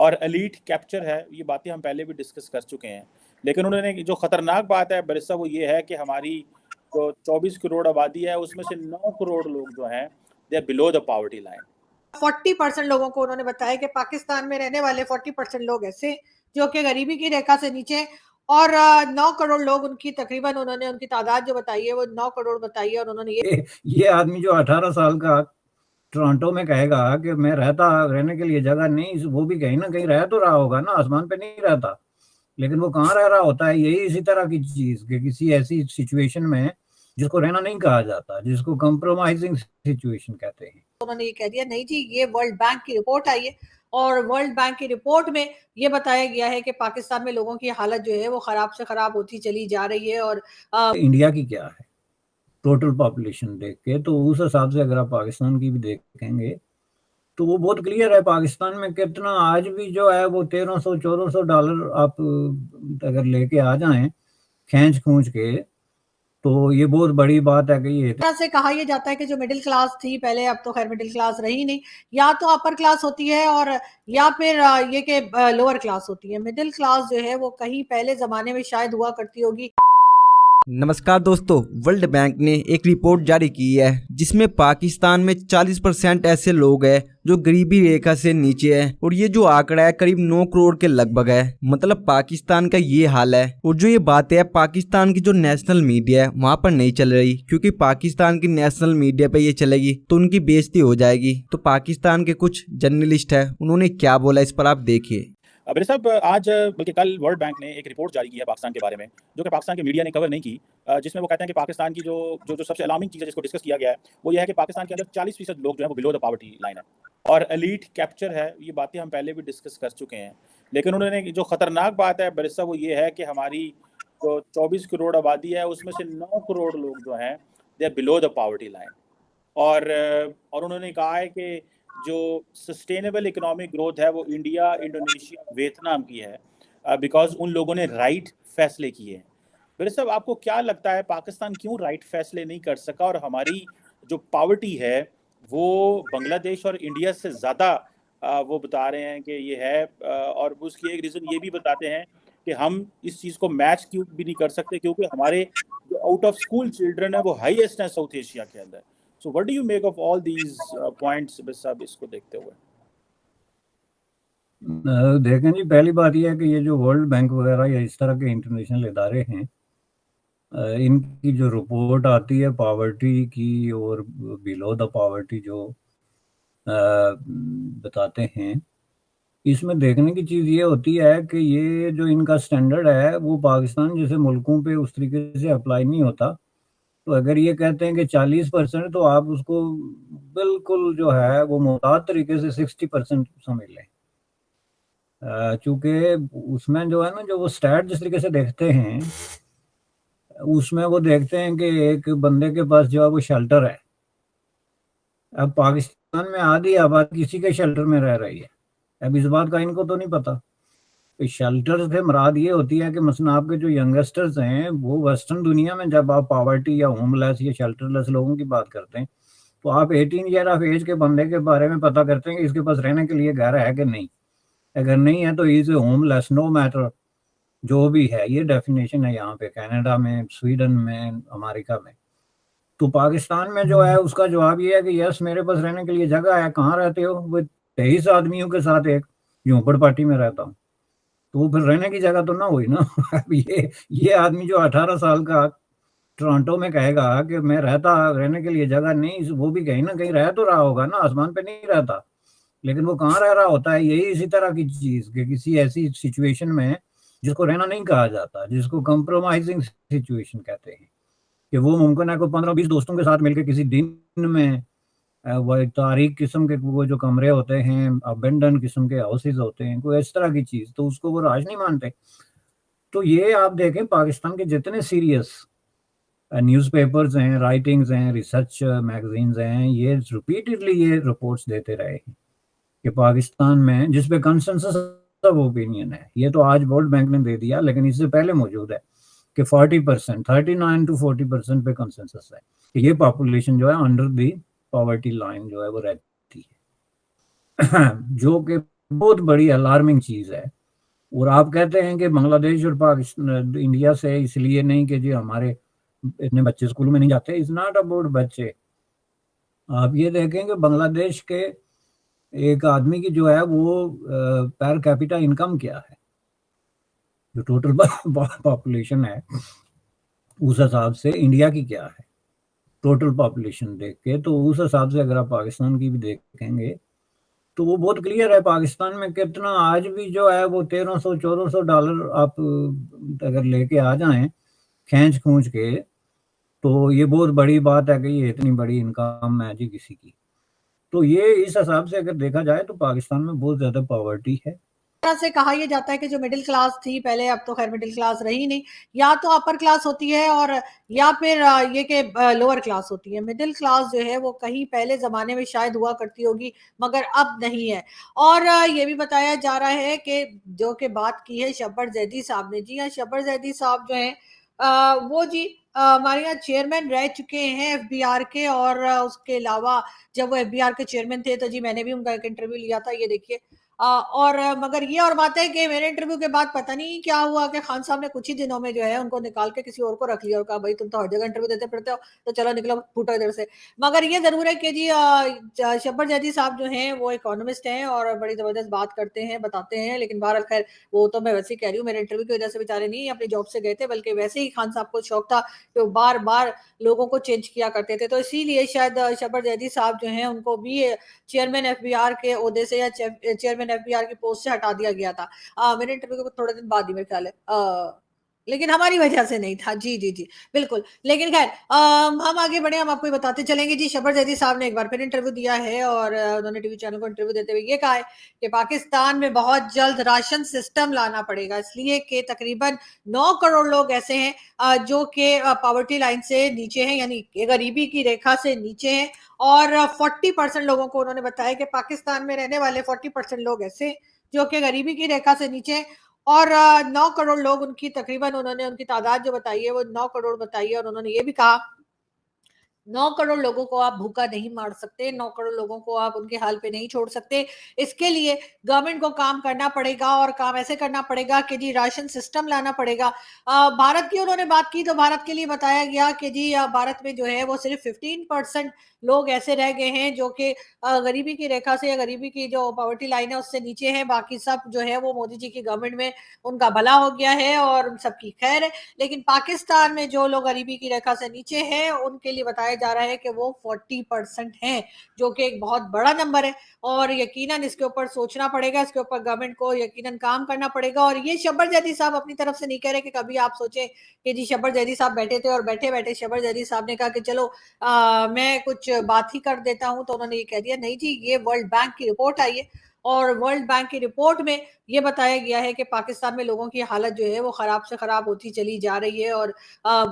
और elite capture है, ये बातें हम पहले भी डिस्कस कर चुके हैं। लेकिन उन्होंने जो खतरनाक बात है बरिस्ता वो ये है कि हमारी जो 24 करोड़ आबादी है उसमें से 9 करोड़ लोग जो हैं they are below the poverty line. 40% लोगों को उन्होंने बताया कि पाकिस्तान में रहने वाले 40% लोग ऐसे जो कि गरीबी की रेखा से नीचे, और 9 करोड़ लोग उनकी तकरीबन उन्होंने उनकी तादाद जो बताई है वो 9 करोड़ बताई है। और उन्होंने ये आदमी जो 18 साल का टोरंटो में कहेगा कि मैं रहने के लिए जगह नहीं, वो भी कहीं ना कहीं रह तो रहा होगा ना, आसमान पे नहीं रहता, लेकिन वो कहाँ रह रहा होता है। यही इसी तरह की चीज कि किसी ऐसी सिचुएशन में जिसको रहना नहीं कहा जाता, जिसको कंप्रोमाइजिंग सिचुएशन कहते हैं। उन्होंने ये कह दिया नहीं जी, ये वर्ल्ड बैंक की रिपोर्ट आई है और वर्ल्ड बैंक की रिपोर्ट में ये बताया गया है कि पाकिस्तान में लोगों की हालत जो है वो खराब से खराब होती चली जा रही है। और इंडिया की क्या है टोटल पॉपुलेशन देख के, तो उस हिसाब से अगर आप पाकिस्तान की भी देखेंगे तो वो बहुत क्लियर है। पाकिस्तान में कितना आज भी जो है वो $1300-1400 आप अगर लेके आ जाएं खींच खूंच के, तो ये बहुत बड़ी बात है कि ये तरह से कहा यह जाता है कि जो मिडिल क्लास थी पहले, अब तो खैर मिडिल क्लास रही नहीं, या तो अपर क्लास होती है और या फिर ये कि लोअर क्लास होती है। मिडिल क्लास जो है वो कहीं पहले जमाने में शायद हुआ करती होगी। नमस्कार दोस्तों, वर्ल्ड बैंक ने एक रिपोर्ट जारी की है जिसमें पाकिस्तान में 40% ऐसे लोग हैं जो गरीबी रेखा से नीचे है, और ये जो आंकड़ा है करीब 9 करोड़ के लगभग है। मतलब पाकिस्तान का ये हाल है। और जो ये बात है पाकिस्तान की जो नेशनल मीडिया है वहाँ पर नहीं चल रही, क्योंकि पाकिस्तान की नेशनल मीडिया पे ये चलेगी तो उनकी बेइज्जती हो जाएगी। तो पाकिस्तान के कुछ जर्नलिस्ट है, उन्होंने क्या बोला इस पर आप देखिए। अबे साहब, आज बल्कि कल वर्ल्ड बैंक ने एक रिपोर्ट जारी की है पाकिस्तान के बारे में, जो कि पाकिस्तान के मीडिया ने कवर नहीं की, जिसमें वो कहते हैं कि पाकिस्तान की जो सबसे अलार्मिंग चीज़ है जिसको डिस्कस किया गया है वो ये है कि पाकिस्तान के अंदर 40% लोग जो है वो बिलो द पॉवर्टी लाइन है और एलीट कैप्चर है। ये बातें हम पहले भी डिस्कस कर चुके हैं। लेकिन उन्होंने जो खतरनाक बात है बरिस्ता वो ये है कि हमारी जो 24 करोड़ आबादी है उसमें से 9 करोड़ लोग जो हैं they are below the poverty line. और उन्होंने कहा है कि जो सस्टेनेबल इकोनॉमिक ग्रोथ है वो इंडिया, इंडोनेशिया, वियतनाम की है, बिकॉज उन लोगों ने राइट फैसले किए हैं। मेरे साहब, आपको क्या लगता है पाकिस्तान क्यों राइट फैसले नहीं कर सका और हमारी जो पावर्टी है वो बांग्लादेश और इंडिया से ज़्यादा वो बता रहे हैं कि ये है, और उसकी एक रीज़न ये भी बताते हैं कि हम इस चीज़ को मैच क्यों भी नहीं कर सकते क्योंकि हमारे जो आउट ऑफ स्कूल चिल्ड्रन है वो हाईएस्ट है साउथ एशिया के अंदर। So what do you make of all these points साहब, इसको देखते हुए? देखें जी, पहली बात यह है कि ये जो वर्ल्ड बैंक वगैरह या इस तरह के इंटरनेशनल इदारे हैं, इनकी जो रिपोर्ट आती है पावर्टी की और बिलो द पावर्टी जो बताते हैं, इसमें देखने की चीज़ ये होती है कि ये जो इनका स्टैंडर्ड है वो पाकिस्तान जैसे मुल्कों पे उस तरीके से अप्लाई नहीं होता। तो अगर ये कहते हैं कि 40%, तो आप उसको बिल्कुल जो है वो मुहतात तरीके से 60% समझ लें। चूंकि उसमें जो है ना, जो वो स्टैट जिस तरीके से देखते हैं उसमें वो देखते हैं कि एक बंदे के पास जो है वो शेल्टर है। अब पाकिस्तान में आधी आबादी किसी के शेल्टर में रह रही है। अब इस बात का इनको तो नहीं पता। तो शेल्टर से मुराद ये होती है कि मसलन आपके जो यंगस्टर्स हैं वो वेस्टर्न दुनिया में जब आप पावर्टी या होमलेस या शेल्टरलेस लोगों की बात करते हैं तो आप 18 ईयर ऑफ एज के बंदे के बारे में पता करते हैं कि इसके पास रहने के लिए घर है कि नहीं। अगर नहीं है तो इज होमलेस नो मैटर, जो भी है। ये डेफिनेशन है यहाँ पे कनाडा में, स्वीडन में, अमेरिका में। तो पाकिस्तान में जो है उसका जवाब ये है कि यस मेरे पास रहने के लिए जगह है। कहाँ रहते हो? वो 23 आदमियों के साथ एक झोपड़पट्टी में रहता हूँ। तो वो फिर रहने की जगह तो ना हुई ना। अब ये आदमी जो 18 साल का टोरंटो में कहेगा कि मैं रहने के लिए जगह नहीं, वो भी कहीं ना कहीं रह तो रहा होगा ना, आसमान पे नहीं रहता, लेकिन वो कहाँ रह रहा होता है। यही इसी तरह की चीज कि किसी ऐसी सिचुएशन में जिसको रहना नहीं कहा जाता, जिसको कंप्रोमाइजिंग सिचुएशन कहते हैं, कि वो मुमकिन है कोई 15-20 दोस्तों के साथ मिलकर किसी दिन में वो एक तारीख किस्म के वो जो कमरे होते हैं, अबेंडन किस्म के हाउसेज होते हैं, कोई इस तरह की चीज, तो उसको वो राज नहीं मानते। तो ये आप देखें पाकिस्तान के जितने सीरियस न्यूज़पेपर्स हैं, राइटिंग्स हैं, रिसर्च मैगजीन्स हैं, ये रिपीटेडली ये रिपोर्ट्स देते रहे हैं कि पाकिस्तान में, जिस पे कंसेंसस ऑफ ओपिनियन है, ये तो आज वर्ल्ड बैंक ने दे दिया लेकिन इससे पहले मौजूद है कि 40%, 39 to 40% पे कंसेंसस है कि ये पॉपुलेशन जो है अंडर दी पॉवर्टी लाइन जो है वो रहती है। जो कि बहुत बड़ी अलार्मिंग चीज है। और आप कहते हैं कि बांग्लादेश और पाकिस्तान इंडिया से इसलिए नहीं कि जी हमारे इतने बच्चे स्कूल में नहीं जाते। इज नॉट अबाउट बच्चे। आप ये देखें कि बांग्लादेश के एक आदमी की जो है वो पर कैपिटा इनकम क्या है, जो टोटल पॉपुलेशन है उस हिसाब से इंडिया की क्या है टोटल पॉपुलेशन देख के, तो उस हिसाब से अगर आप पाकिस्तान की भी देखेंगे तो वो बहुत क्लियर है। पाकिस्तान में कितना आज भी जो है वो $1300-1400 आप अगर लेके आ जाएं खींच खूंच के, तो ये बहुत बड़ी बात है कि ये इतनी बड़ी इनकम है जी किसी की। तो ये इस हिसाब से अगर देखा जाए तो पाकिस्तान में बहुत ज्यादा पॉवर्टी है। तरह से कहा यह जाता है कि जो मिडिल क्लास थी पहले, अब तो खैर मिडिल क्लास रही नहीं, या तो अपर क्लास होती है और या फिर ये कि लोअर क्लास होती है। मिडिल क्लास जो है वो कहीं पहले जमाने में शायद हुआ करती होगी, मगर अब नहीं है। और ये भी बताया जा रहा है कि जो कि बात की है शब्बर जैदी साहब ने, जी हाँ, शब्बर जैदी साहब जो है वो जी हमारे यहाँ चेयरमैन रह चुके हैं एफबीआर के। और उसके अलावा जब वो एफबीआर के चेयरमैन थे तो जी मैंने भी उनका एक इंटरव्यू लिया था, ये देखिए। और मगर ये और बात है कि मेरे इंटरव्यू के बाद पता नहीं क्या हुआ कि खान साहब ने कुछ ही दिनों में जो है उनको निकाल के किसी और को रख लिया और कहा भाई तुम तो हर जगह इंटरव्यू देते फिरते हो, तो चलो निकलो फूटो इधर से। मगर ये जरूर है कि जी शब्बर जैदी साहब जो हैं वो इकोनॉमिस्ट हैं और बड़ी जबरदस्त बात करते हैं, बताते हैं। लेकिन बहरहाल खैर वो तो मैं वैसे ही कह रही हूँ, मेरे इंटरव्यू की वजह से बेचारे नहीं अपनी जॉब से गए थे, बल्कि वैसे ही खान साहब को शौक था कि वो बार बार लोगों को चेंज किया करते थे। तो इसीलिए शायद शब्बर जैदी साहब जो हैं उनको भी चेयरमैन एफबीआर के ओहदे से या चेयरमैन एफबीआर की पोस्ट से हटा दिया गया था। मेरे इंटरव्यू को थोड़े दिन बाद ही मेरे ख्याल है, लेकिन हमारी वजह से नहीं था। जी जी जी बिल्कुल। लेकिन खैर हम आगे बढ़े, हम आपको ये बताते चलेंगे। जी शब्बर जैदी साहब ने एक बार फिर इंटरव्यू दिया है और उन्होंने टीवी चैनल को इंटरव्यू देते हुए ये कहा है कि पाकिस्तान में बहुत जल्द राशन सिस्टम लाना पड़ेगा, इसलिए कि तकरीबन 9 करोड़ लोग ऐसे हैं जो कि पॉवर्टी लाइन से नीचे हैं, यानी गरीबी की रेखा से नीचे हैं। और 40% लोगों को उन्होंने बताया कि पाकिस्तान में रहने वाले 40% लोग ऐसे जो कि गरीबी की रेखा से नीचे हैं। और 9 करोड़ लोग उनकी तकरीबन उन्होंने उनकी तादाद जो बताई है वो 9 करोड़ बताई है। और उन्होंने ये भी कहा 9 करोड़ लोगों को आप भूखा नहीं मार सकते, 9 करोड़ लोगों को आप उनके हाल पे नहीं छोड़ सकते। इसके लिए गवर्नमेंट को काम करना पड़ेगा और काम ऐसे करना पड़ेगा कि जी राशन सिस्टम लाना पड़ेगा। भारत की उन्होंने बात की तो भारत के लिए बताया गया कि जी भारत में जो है वो सिर्फ 15% लोग ऐसे रह गए हैं जो कि गरीबी की रेखा से या गरीबी की जो पॉवर्टी लाइन है उससे नीचे है। बाकी सब जो है वो मोदी जी की गवर्नमेंट में उनका भला हो गया है और उन सबकी खैर है। लेकिन पाकिस्तान में जो लोग गरीबी की रेखा से नीचे हैं उनके लिए बताया जा रहा है कि वो 40% हैं, जो कि एक बहुत बड़ा नंबर है। और यकीनन इसके ऊपर सोचना पड़ेगा, इसके ऊपर गवर्नमेंट को यकीनन काम करना पड़ेगा। और ये शब्बर जैदी साहब अपनी तरफ से नहीं कह रहे कि कभी आप सोचें कि जी शब्बर जैदी साहब बैठे थे और बैठे बैठे शब्बर जैदी साहब ने कहा कि चलो मैं कुछ बात ही कर देता हूं, तो उन्होंने ये कह दिया। नहीं जी, ये वर्ल्ड बैंक की रिपोर्ट आई है और वर्ल्ड बैंक की रिपोर्ट में ये बताया गया है कि पाकिस्तान में लोगों की हालत जो है वो खराब से खराब होती चली जा रही है। और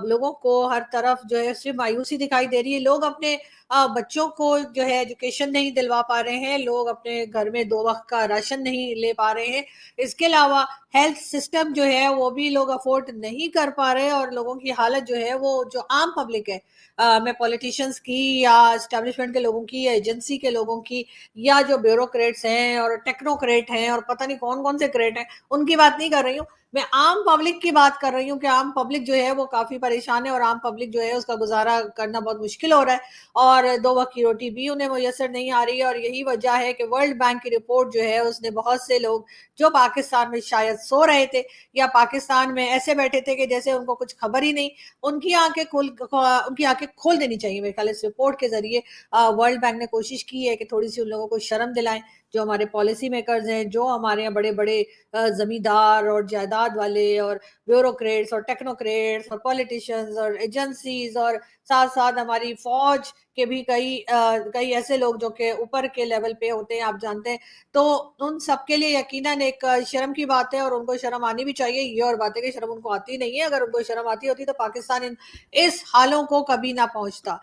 लोगों को हर तरफ जो है सिर्फ मायूसी दिखाई दे रही है। लोग अपने बच्चों को जो है एजुकेशन नहीं दिलवा पा रहे हैं, लोग अपने घर में 2 वक्त का राशन नहीं ले पा रहे हैं। इसके अलावा हेल्थ सिस्टम जो है वो भी लोग अफोर्ड नहीं कर पा रहे। और लोगों की हालत जो है वो जो आम पब्लिक है, मैं पॉलिटिशियंस की या एस्टेब्लिशमेंट के लोगों की या एजेंसी के लोगों की या जो ब्यूरोक्रेट्स हैं और टेक्नोक्रेट हैं और पता नहीं कौन कौन से क्रेट हैं, उनकी बात नहीं कर रही हूँ। मैं आम पब्लिक की बात कर रही हूँ कि आम पब्लिक जो है वो काफी परेशान है और आम पब्लिक जो है उसका गुजारा करना बहुत मुश्किल हो रहा है और 2 वक्त की रोटी भी उन्हें मुयसर नहीं आ रही है। और यही वजह है कि वर्ल्ड बैंक की रिपोर्ट जो है उसने बहुत से लोग जो पाकिस्तान में शायद सो रहे थे या पाकिस्तान में ऐसे बैठे थे कि जैसे उनको कुछ खबर ही नहीं, उनकी आंखें खोल देनी चाहिए। मेरे ख्याल इस रिपोर्ट के जरिए वर्ल्ड बैंक ने कोशिश की है कि थोड़ी सी उन लोगों को शर्म दिलाएं, जो हमारे पॉलिसी मेकर्स हैं, जो हमारे यहाँ बड़े बड़े जमींदार और जायदाद वाले और ब्यूरोक्रेट्स और टेक्नोक्रेट्स और पॉलिटिशियंस और एजेंसीज और साथ साथ हमारी फौज के भी कई ऐसे लोग जो कि ऊपर के लेवल पे होते हैं, आप जानते हैं। तो उन सबके लिए यकीनन एक शर्म की बात है और उनको शर्म आनी भी चाहिए। ये और बात है कि शर्म उनको आती नहीं है, अगर उनको शर्म आती होती तो पाकिस्तान इस हालों को कभी ना पहुंचता।